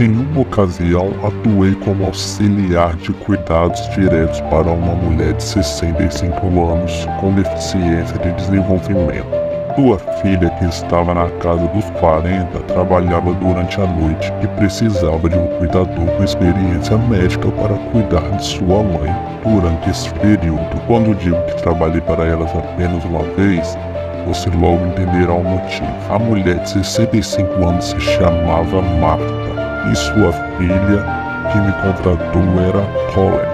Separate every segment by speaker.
Speaker 1: Em uma ocasião, atuei como auxiliar de cuidados diretos para uma mulher de 65 anos com deficiência de desenvolvimento. Sua filha, que estava na casa dos 40, trabalhava durante a noite e precisava de um cuidador com experiência médica para cuidar de sua mãe durante esse período. Quando digo que trabalhei para elas apenas uma vez, você logo entenderá o motivo. A mulher de 65 anos se chamava Marta e sua filha, que me contratou, era Colin.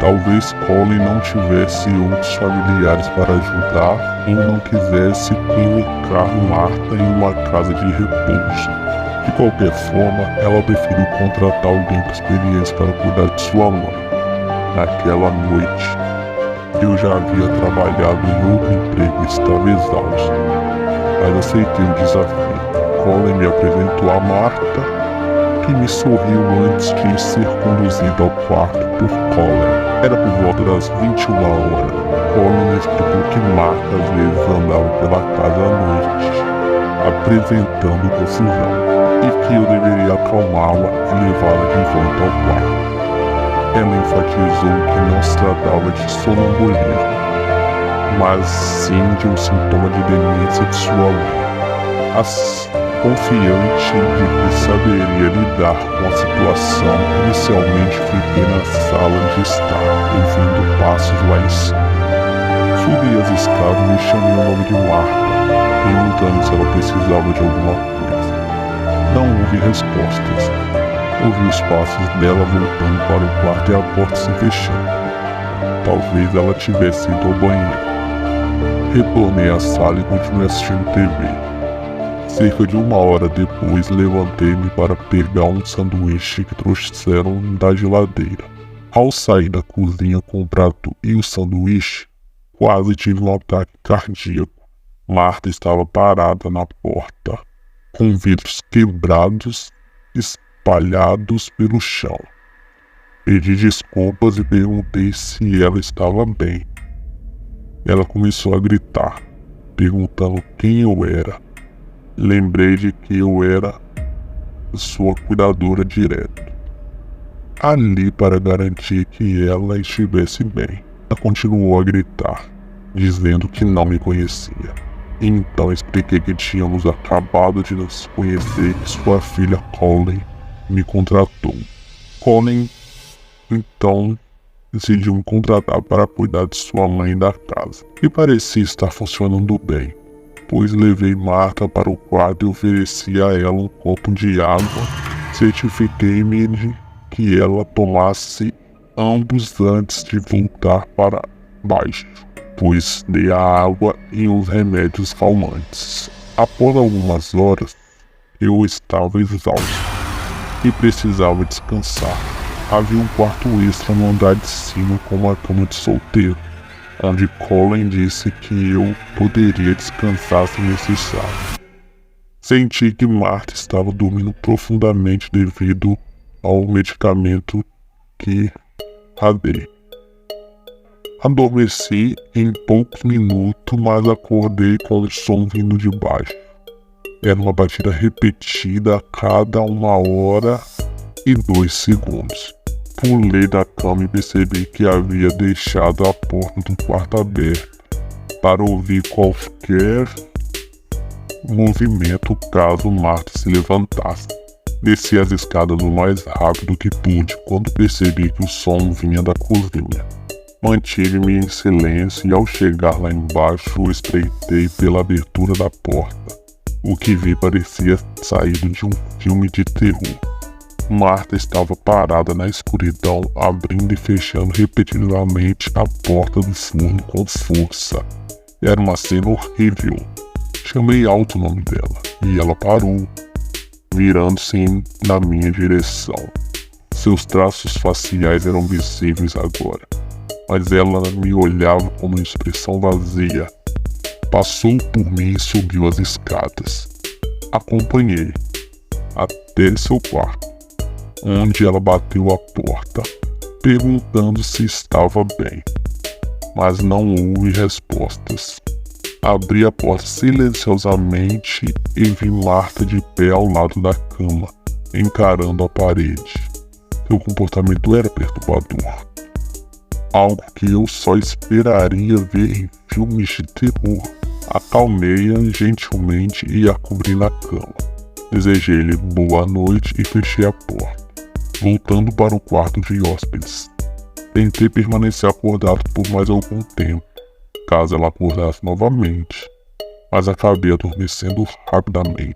Speaker 1: Talvez Colin não tivesse outros familiares para ajudar ou não quisesse colocar Marta em uma casa de repouso. De qualquer forma, ela preferiu contratar alguém com experiência para cuidar de sua mãe. Naquela noite, eu já havia trabalhado em outro emprego e estava exausto, mas aceitei o desafio. Colin me apresentou a Marta, que me sorriu antes de ser conduzido ao quarto por Colin. Era por volta das 21 horas. Colin me explicou que Marta às vezes andava pela casa à noite, apresentando confusão, e que eu deveria acalmá-la e levá-la de volta ao quarto. Ela enfatizou que não se tratava de sonambulismo, mas sim de um sintoma de demência de sua mãe. Confiante de que saberia lidar com a situação, inicialmente fiquei na sala de estar, ouvindo passos lá em cima. Subi as escadas e chamei o nome de Marta, perguntando se ela precisava de alguma coisa. Não houve respostas. Ouvi os passos dela voltando para o quarto e a porta se fechando. Talvez ela tivesse ido ao banheiro. Retornei à sala e continuei assistindo TV. Cerca de uma hora depois, levantei-me para pegar um sanduíche que trouxeram da geladeira. Ao sair da cozinha com o prato e o sanduíche, quase tive um ataque cardíaco. Marta estava parada na porta, com vidros quebrados espalhados pelo chão. Pedi desculpas e perguntei se ela estava bem. Ela começou a gritar, perguntando quem eu era. Lembrei de que eu era sua cuidadora direta, ali para garantir que ela estivesse bem. Ela continuou a gritar, dizendo que não me conhecia. Então expliquei que tínhamos acabado de nos conhecer e que sua filha Colin me contratou. Colin, então, decidiu me contratar para cuidar de sua mãe da casa, e parecia estar funcionando bem, pois levei Marta para o quarto e ofereci a ela um copo de água. Certifiquei-me de que ela tomasse ambos antes de voltar para baixo, pois dei a água e uns remédios calmantes. Após algumas horas, eu estava exausto e precisava descansar. Havia um quarto extra no andar de cima com uma cama de solteiro, onde Colin disse que eu poderia descansar se necessário. Senti que Marta estava dormindo profundamente devido ao medicamento que a dei. Adormeci em poucos minutos, mas acordei com o som vindo de baixo. Era uma batida repetida a cada 1 hora e 2 segundos. Pulei da cama e percebi que havia deixado a porta do quarto aberta para ouvir qualquer movimento caso Marta se levantasse. Desci as escadas o mais rápido que pude quando percebi que o som vinha da cozinha. Mantive-me em silêncio e ao chegar lá embaixo espreitei pela abertura da porta. O que vi parecia saído de um filme de terror. Marta estava parada na escuridão, abrindo e fechando repetidamente a porta do forno com força. Era uma cena horrível. Chamei alto o nome dela, e ela parou, virando-se na minha direção. Seus traços faciais eram visíveis agora, mas ela me olhava com uma expressão vazia. Passou por mim e subiu as escadas. Acompanhei até seu quarto, onde ela bateu a porta, perguntando se estava bem, mas não houve respostas. Abri a porta silenciosamente e vi Marta de pé ao lado da cama, encarando a parede. Seu comportamento era perturbador. Algo que eu só esperaria ver em filmes de terror. Acalmei-a gentilmente e a cobri na cama. Desejei-lhe boa noite e fechei a porta, voltando para o quarto de hóspedes. Tentei permanecer acordado por mais algum tempo, caso ela acordasse novamente, mas acabei adormecendo rapidamente.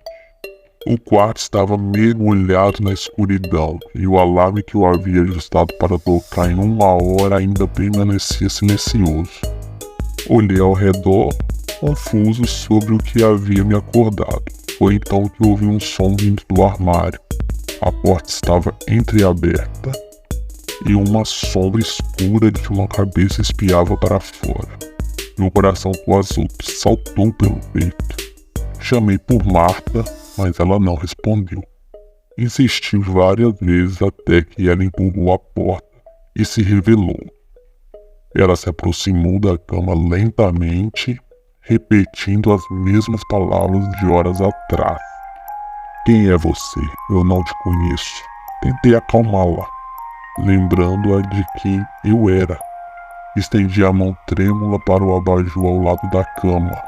Speaker 1: O quarto estava mergulhado na escuridão e o alarme que eu havia ajustado para tocar em 1 hora ainda permanecia silencioso. Olhei ao redor, confuso sobre o que havia me acordado. Foi então que ouvi um som vindo do armário. A porta estava entreaberta e uma sombra escura de uma cabeça espiava para fora. Meu coração quase saltou pelo peito. Chamei por Marta, mas ela não respondeu. Insisti várias vezes até que ela empurrou a porta e se revelou. Ela se aproximou da cama lentamente, repetindo as mesmas palavras de horas atrás. Quem é você? Eu não te conheço. Tentei acalmá-la, lembrando-a de quem eu era. Estendi a mão trêmula para o abajur ao lado da cama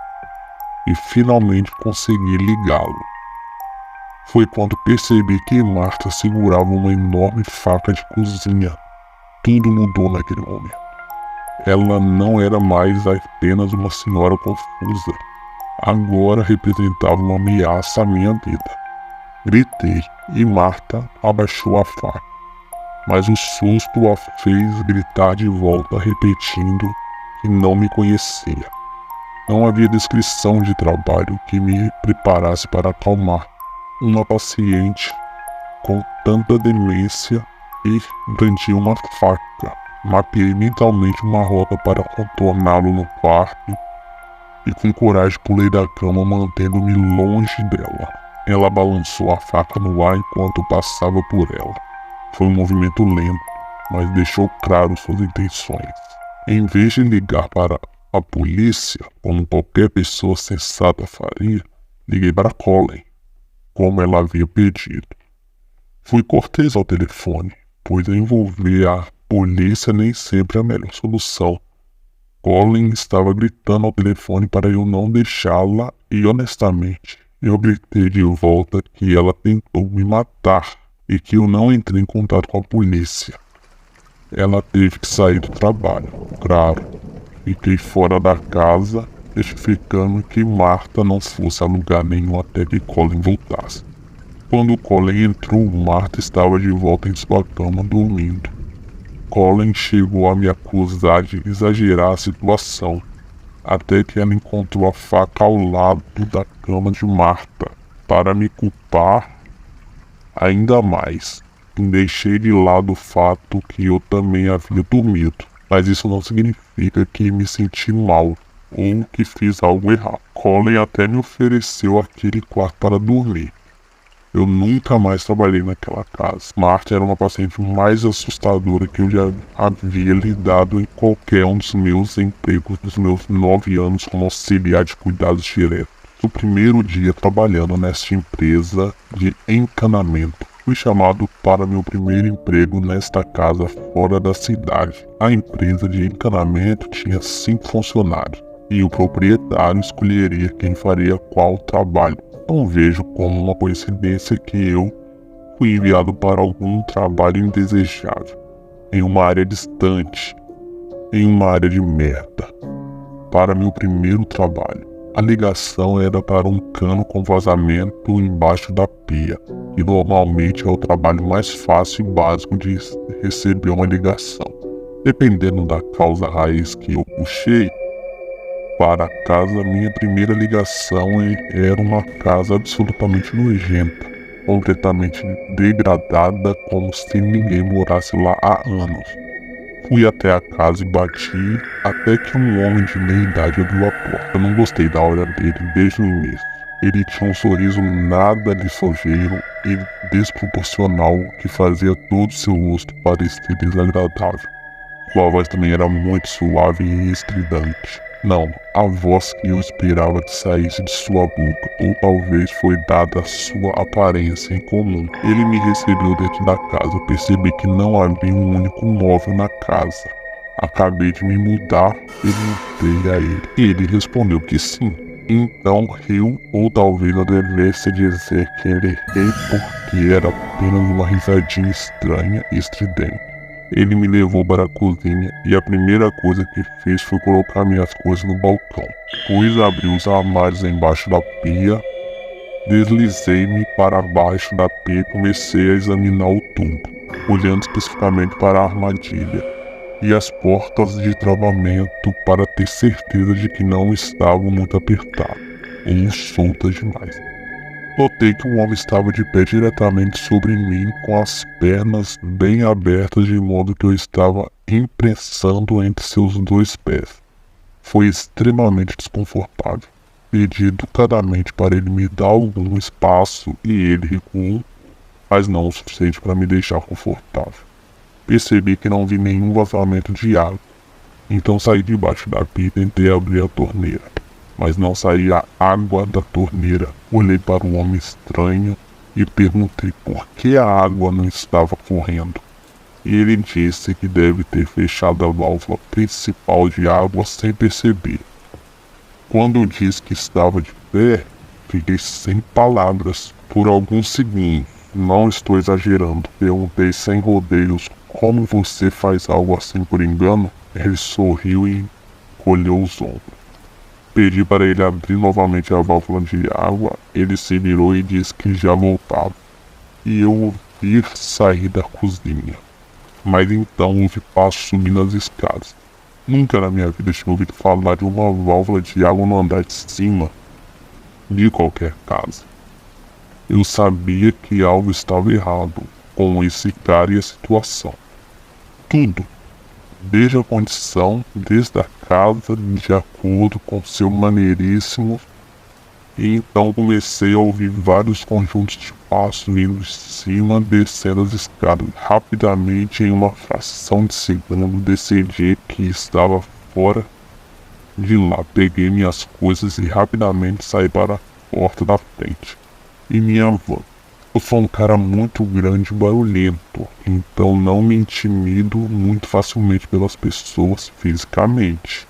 Speaker 1: e finalmente consegui ligá-lo. Foi quando percebi que Marta segurava uma enorme faca de cozinha. Tudo mudou naquele momento. Ela não era mais apenas uma senhora confusa. Agora representava uma ameaça à minha vida. Gritei e Marta abaixou a faca, mas o susto a fez gritar de volta, repetindo que não me conhecia. Não havia descrição de trabalho que me preparasse para acalmar uma paciente com tanta demência e brandi uma faca. Mapeei mentalmente uma rota para contorná-lo no quarto e com coragem pulei da cama, mantendo-me longe dela. Ela balançou a faca no ar enquanto passava por ela. Foi um movimento lento, mas deixou claro suas intenções. Em vez de ligar para a polícia, como qualquer pessoa sensata faria, liguei para Colin, como ela havia pedido. Fui cortês ao telefone, pois envolver a polícia nem sempre é a melhor solução. Colin estava gritando ao telefone para eu não deixá-la e, honestamente, eu gritei de volta que ela tentou me matar e que eu não entrei em contato com a polícia. Ela teve que sair do trabalho, claro. Fiquei fora da casa, justificando que Marta não fosse a lugar nenhum até que Colin voltasse. Quando Colin entrou, Marta estava de volta em sua cama dormindo. Colin chegou a me acusar de exagerar a situação, até que ela encontrou a faca ao lado da cama de Marta, para me culpar ainda mais. Deixei de lado o fato que eu também havia dormido, mas isso não significa que me senti mal ou que fiz algo errado. Colin até me ofereceu aquele quarto para dormir. Eu nunca mais trabalhei naquela casa. Marta era uma paciente mais assustadora que eu já havia lidado em qualquer um dos meus empregos dos meus 9 anos como auxiliar de cuidados diretos. No primeiro dia trabalhando nesta empresa de encanamento, fui chamado para meu primeiro emprego nesta casa fora da cidade. A empresa de encanamento tinha 5 funcionários e o proprietário escolheria quem faria qual trabalho. Não vejo como uma coincidência que eu fui enviado para algum trabalho indesejável, em uma área distante, em uma área de merda. Para meu primeiro trabalho, a ligação era para um cano com vazamento embaixo da pia, que normalmente é o trabalho mais fácil e básico de receber uma ligação. Dependendo da causa raiz que eu puxei, para casa, minha primeira ligação era uma casa absolutamente nojenta, completamente degradada, como se ninguém morasse lá há anos. Fui até a casa e bati, até que um homem de meia idade abriu a porta. Eu não gostei da hora dele desde o início. Ele tinha um sorriso nada lisonjeiro e desproporcional que fazia todo seu rosto parecer desagradável. Sua voz também era muito suave e estridente. Não, a voz que eu esperava que saísse de sua boca, ou talvez foi dada a sua aparência incomum. Ele me recebeu dentro da casa, percebi que não havia um único móvel na casa. Acabei de me mudar, perguntei a ele. Ele respondeu que sim. Então riu, ou talvez eu devesse dizer que ele riu porque era apenas uma risadinha estranha e estridente. Ele me levou para a cozinha e a primeira coisa que fez foi colocar minhas coisas no balcão. Depois abriu os armários embaixo da pia, deslizei-me para baixo da pia e comecei a examinar o tubo, olhando especificamente para a armadilha e as portas de travamento para ter certeza de que não estavam muito apertadas ou soltas demais. Notei que o homem estava de pé diretamente sobre mim, com as pernas bem abertas, de modo que eu estava imprensando entre seus dois pés. Foi extremamente desconfortável. Pedi educadamente para ele me dar algum espaço e ele recuou, mas não o suficiente para me deixar confortável. Percebi que não vi nenhum vazamento de água, então saí debaixo da pia e tentei abrir a torneira. Mas não saía água da torneira. Olhei para o homem estranho e perguntei por que a água não estava correndo. E ele disse que deve ter fechado a válvula principal de água sem perceber. Quando eu disse que estava de pé, fiquei sem palavras por alguns segundos. Não estou exagerando. Perguntei sem rodeios: como você faz algo assim por engano? Ele sorriu e encolheu os ombros. Pedi para ele abrir novamente a válvula de água. Ele se virou e disse que já voltava. E eu ouvi sair da cozinha. Mas então ouvi passos subindo as escadas. Nunca na minha vida tinha ouvido falar de uma válvula de água no andar de cima de qualquer casa. Eu sabia que algo estava errado com esse cara e a situação. Tudo. Desde a condição, desde a casa, de acordo com seu maneiríssimo. E então comecei a ouvir vários conjuntos de passos vindo de cima, descendo as escadas. Rapidamente, em uma fração de segundo, decidi que estava fora de lá. Peguei minhas coisas e rapidamente saí para a porta da frente. E minha van. Eu sou um cara muito grande e barulhento, então não me intimido muito facilmente pelas pessoas fisicamente.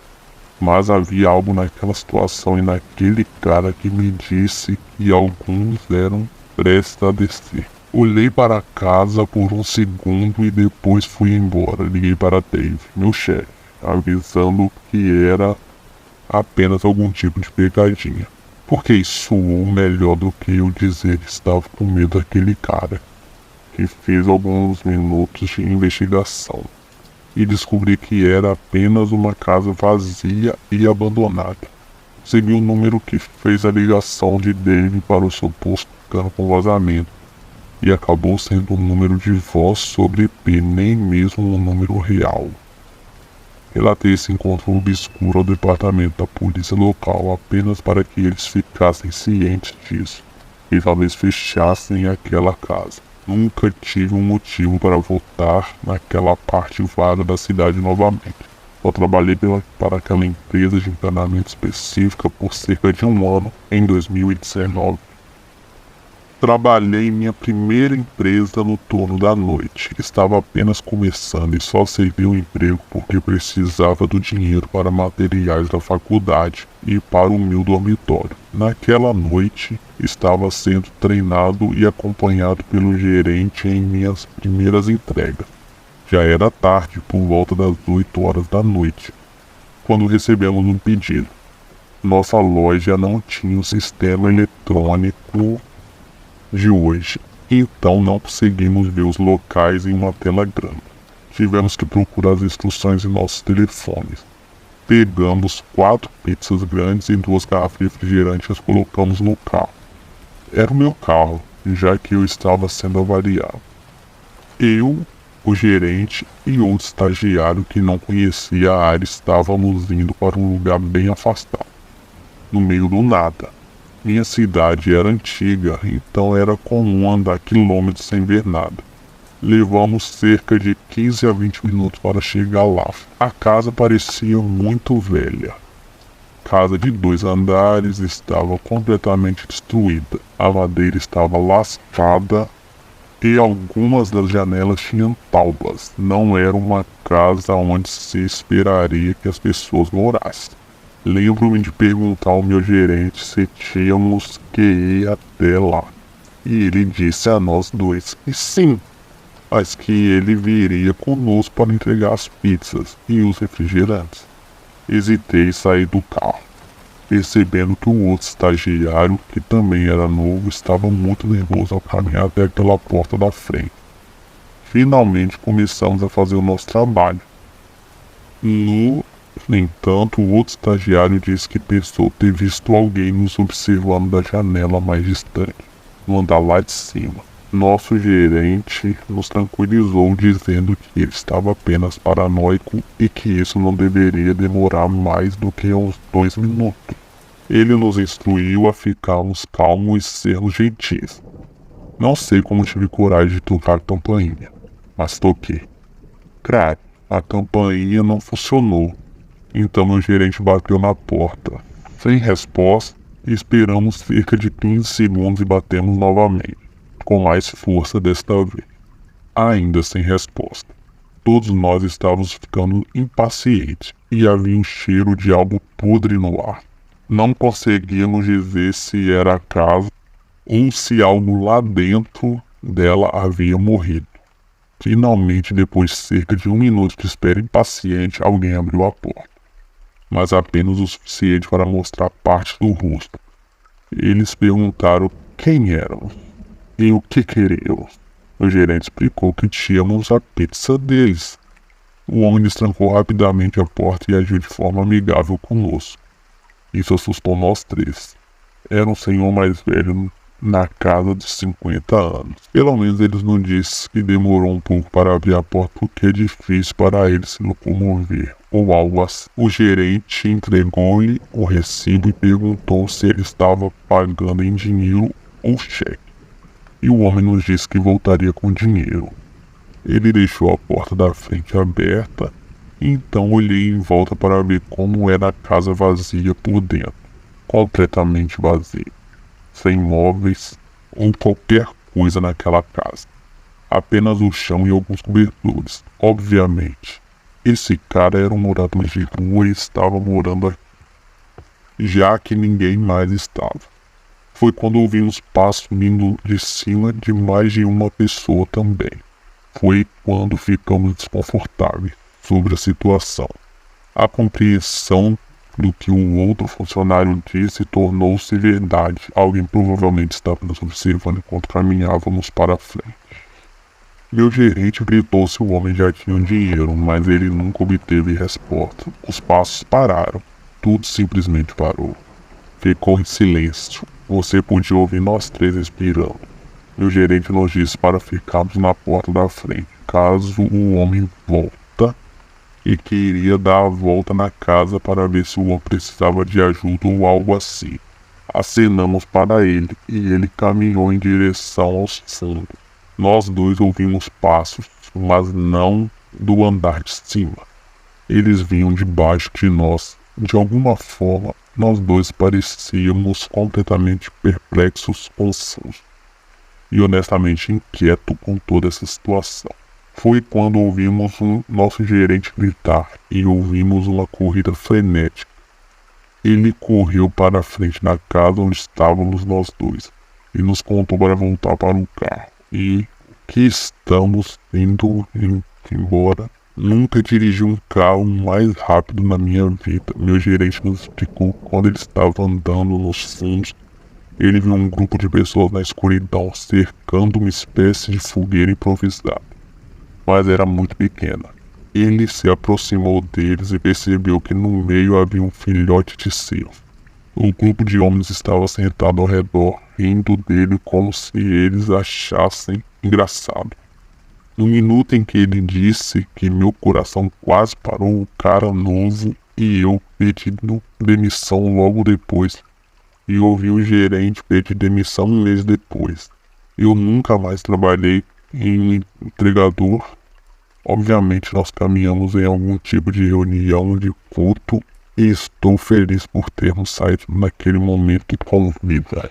Speaker 1: Mas havia algo naquela situação e naquele cara que me disse que alguns eram prestes a descer. Olhei para a casa por um segundo e depois fui embora. Liguei para Dave, meu chefe, avisando que era apenas algum tipo de pegadinha. Porque isso soou melhor do que eu dizer que estava com medo daquele cara, que fez alguns minutos de investigação e descobri que era apenas uma casa vazia e abandonada. Segui o número que fez a ligação de Dave para o suposto cano com vazamento e acabou sendo um número de voz sobre IP, nem mesmo um número real. Relatei esse encontro obscuro ao departamento da polícia local apenas para que eles ficassem cientes disso e talvez fechassem aquela casa. Nunca tive um motivo para voltar naquela parte vaga da cidade novamente. Só trabalhei para aquela empresa de encanamento específica por cerca de um ano em 2019. Trabalhei em minha primeira empresa no turno da noite. Estava apenas começando e só aceitei o emprego porque precisava do dinheiro para materiais da faculdade e para o meu dormitório. Naquela noite, estava sendo treinado e acompanhado pelo gerente em minhas primeiras entregas. Já era tarde, por volta das 8 horas da noite, quando recebemos um pedido. Nossa loja não tinha o sistema eletrônico de hoje, então não conseguimos ver os locais em uma tela grande. Tivemos que procurar as instruções em nossos telefones. Pegamos 4 pizzas grandes e 2 garrafas de refrigerante e as colocamos no carro. Era o meu carro, já que eu estava sendo avaliado. Eu, o gerente e outro estagiário que não conhecia a área estávamos indo para um lugar bem afastado, no meio do nada. Minha cidade era antiga, então era comum andar quilômetros sem ver nada. Levamos cerca de 15 a 20 minutos para chegar lá. A casa parecia muito velha. casa de 2 andares estava completamente destruída. A madeira estava lascada e algumas das janelas tinham taubas. Não era uma casa onde se esperaria que as pessoas morassem. Lembro-me de perguntar ao meu gerente se tínhamos que ir até lá. E ele disse a nós dois que sim, mas que ele viria conosco para entregar as pizzas e os refrigerantes. Hesitei em sair do carro, percebendo que o outro estagiário, que também era novo, estava muito nervoso ao caminhar até aquela porta da frente. Finalmente começamos a fazer o nosso trabalho. No entanto, o outro estagiário disse que pensou ter visto alguém nos observando da janela mais distante, no andar lá de cima. Nosso gerente nos tranquilizou dizendo que ele estava apenas paranoico e que isso não deveria demorar mais do que uns 2 minutos. Ele nos instruiu a ficarmos calmos e sermos gentis. Não sei como tive coragem de tocar a campainha, mas toquei. Crack, a campainha não funcionou, então meu gerente bateu na porta. Sem resposta, esperamos cerca de 15 segundos e batemos novamente, com mais força desta vez. Ainda sem resposta. Todos nós estávamos ficando impacientes e havia um cheiro de algo podre no ar. Não conseguíamos dizer se era a casa ou se algo lá dentro dela havia morrido. Finalmente, depois de cerca de 1 minuto de espera impaciente, alguém abriu a porta, mas apenas o suficiente para mostrar parte do rosto. Eles perguntaram quem éramos e o que queríamos. O gerente explicou que tínhamos a pizza deles. O homem destrancou rapidamente a porta e agiu de forma amigável conosco. Isso assustou nós três. Era um senhor mais velho na casa de 50 anos. Pelo menos eles não disseram que demorou um pouco para abrir a porta porque é difícil para ele se locomover, ou algo assim. O gerente entregou-lhe o recibo e perguntou se ele estava pagando em dinheiro ou cheque. E o homem nos disse que voltaria com dinheiro. Ele deixou a porta da frente aberta, e então olhei em volta para ver como era a casa vazia por dentro, completamente vazia, sem móveis ou qualquer coisa naquela casa. Apenas o chão e alguns cobertores. Obviamente, esse cara era um morador de rua e estava morando aqui, já que ninguém mais estava. Foi quando ouvimos passos vindo de cima de mais de uma pessoa também. Foi quando ficamos desconfortáveis sobre a situação. A compreensão do que o outro funcionário disse tornou-se verdade. Alguém provavelmente estava nos observando enquanto caminhávamos para a frente. Meu gerente gritou se o homem já tinha dinheiro, mas ele nunca obteve resposta. Os passos pararam. Tudo simplesmente parou. Ficou em silêncio. Você podia ouvir nós três respirando. Meu gerente nos disse para ficarmos na porta da frente, caso o homem volta, e que iria dar a volta na casa para ver se o homem precisava de ajuda ou algo assim. Acenamos para ele, e ele caminhou em direção aos fundos. Nós dois ouvimos passos, mas não do andar de cima. Eles vinham debaixo de nós. De alguma forma, nós dois parecíamos completamente perplexos, confusos e honestamente inquietos com toda essa situação. Foi quando ouvimos nosso gerente gritar e ouvimos uma corrida frenética. Ele correu para a frente da casa onde estávamos nós dois e nos contou para voltar para o carro e que estamos indo embora. Nunca dirigi um carro mais rápido na minha vida. Meu gerente nos explicou que quando ele estava andando nos fundos, ele viu um grupo de pessoas na escuridão cercando uma espécie de fogueira improvisada, mas era muito pequena. Ele se aproximou deles e percebeu que no meio havia um filhote de cervo. O grupo de homens estava sentado ao redor, rindo dele como se eles achassem engraçado. No minuto em que ele disse que meu coração quase parou, o cara novo e eu pedindo demissão logo depois, e ouvi o gerente pedir demissão um mês depois. Eu nunca mais trabalhei em entregador. Obviamente nós caminhamos em algum tipo de reunião de culto e estou feliz por termos saído naquele momento com vida.